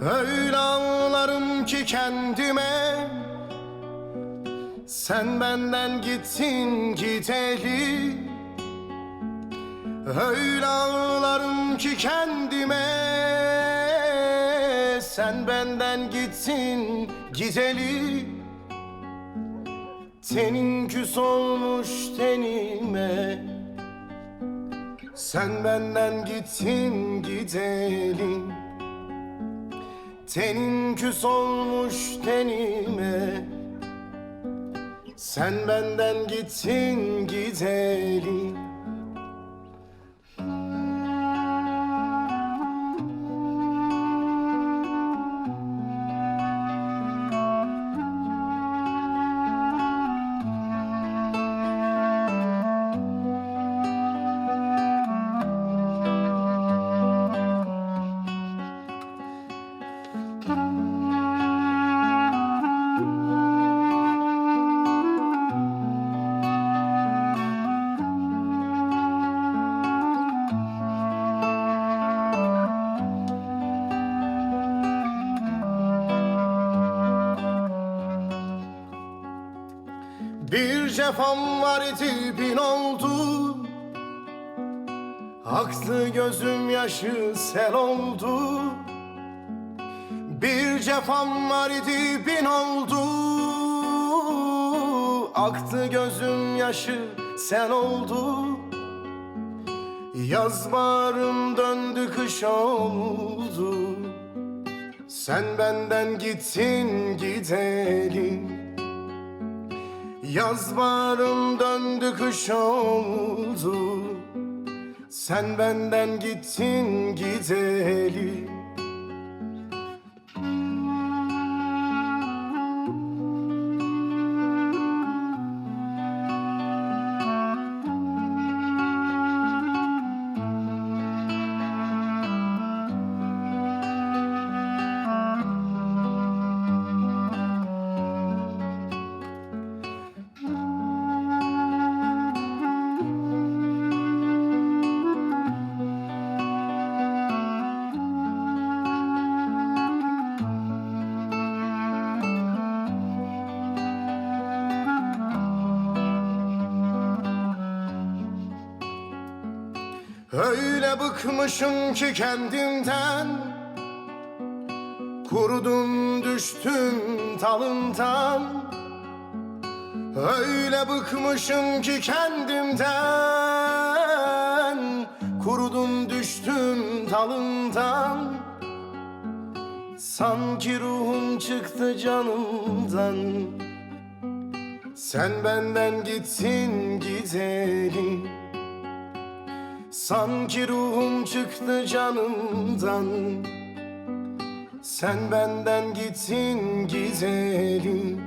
Öyle ağlarım ki kendime, sen benden gittin gideli. Öyle ağlarım ki kendime, sen benden gittin gideli. Tenin küs olmuş tenime, sen benden gittin gideli. Tenin küs olmuş tenime, sen benden gittin gideli. Bir cefam var idi bin oldu, aktı gözüm yaşı sel oldu. Bir cefam var idi bin oldu, aktı gözüm yaşı sel oldu. Yaz baharım döndü kış oldu, sen benden gittin gideli. Yaz baharım döndü kış oldu, sen benden gittin gideli. Öyle bıkmışım ki kendimden, kurudum düştüm dalından. Öyle bıkmışım ki kendimden, kurudum düştüm dalından. Sanki ruhum çıktı canımdan, sen benden gittin gideli. Sanki ruhum çıktı canımdan, sen benden gittin gideli.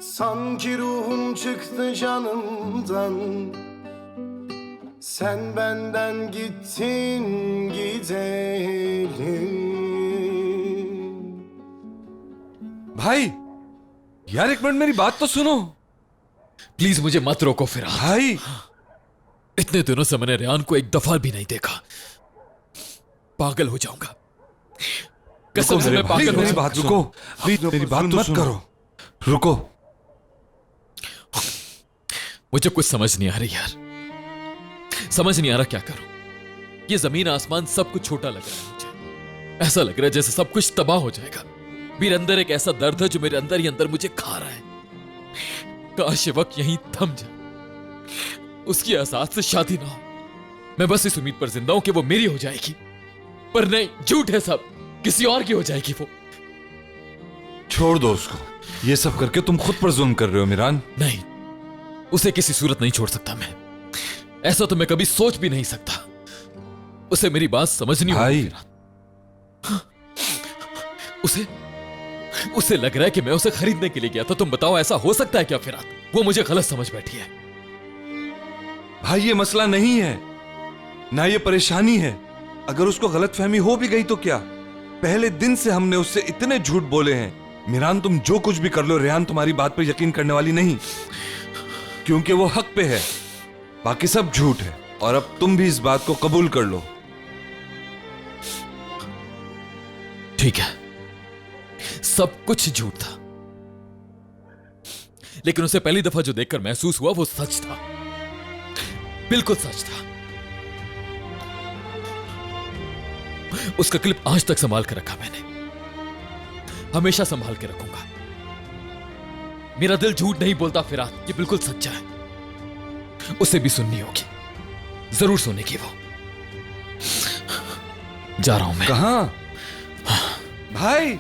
Sanki ruhum çıktı canımdan, sen benden gittin gideli. भाई यार एक मिनट मेरी बात तो सुनो। प्लीज मुझे मत रोको फिर। भाई इतने दिनों से मैंने रेहान को एक दफा भी नहीं देखा, पागल हो जाऊंगा कसम से। मैं पागल हो मेरी जाऊंगा। बात रुको, प्लीज मेरी बात मत करो, रुको। मुझे कुछ समझ नहीं आ रही यार, समझ नहीं आ रहा क्या करूं। ये जमीन आसमान सब कुछ छोटा लग रहा है मुझे। ऐसा लग रहा है जैसे सब कुछ तबाह हो जाएगा। मेरे अंदर एक ऐसा दर्द है जो मेरे अंदर ही अंदर मुझे खा रहा है। काश ये वक्त यहीं थम जाए, उसकी एहसास से शादी ना हो। मैं बस इस उम्मीद पर जिंदा हूं कि वो मेरी हो जाएगी, पर नहीं, झूठ है सब, किसी और की हो जाएगी वो। छोड़ दो उसको, ये सब करके तुम खुद पर जुल्म कर रहे हो मिरान। नहीं, उसे किसी सूरत नहीं छोड़ सकता मैं, ऐसा तो मैं कभी सोच भी नहीं सकता। उसे मेरी बात समझनी होगी। उसे लग रहा है कि मैं उसे खरीदने के लिए गया था। तुम बताओ ऐसा हो सकता है क्या फिरात? वो मुझे गलत समझ बैठी है। भाई ये मसला नहीं है ना, ये परेशानी है। अगर उसको गलतफहमी हो भी गई तो क्या? पहले दिन से हमने उससे इतने झूठ बोले हैं। मिरान तुम जो कुछ भी कर लो, रेहान तुम्हारी बात पर यकीन करने वाली नहीं, क्योंकि वो हक पे है, बाकी सब झूठ है। और अब तुम भी इस बात को कबूल कर लो। ठीक है, सब कुछ झूठ था, लेकिन उसे पहली दफा जो देखकर महसूस हुआ वो सच था, बिल्कुल सच था। उसका क्लिप आज तक संभाल कर रखा मैंने, हमेशा संभाल के रखूंगा। मेरा दिल झूठ नहीं बोलता फिराद, ये बिल्कुल सच्चा है। उसे भी सुननी होगी, जरूर सुनेगी वो। जा रहा हूं मैं। कहां भाई?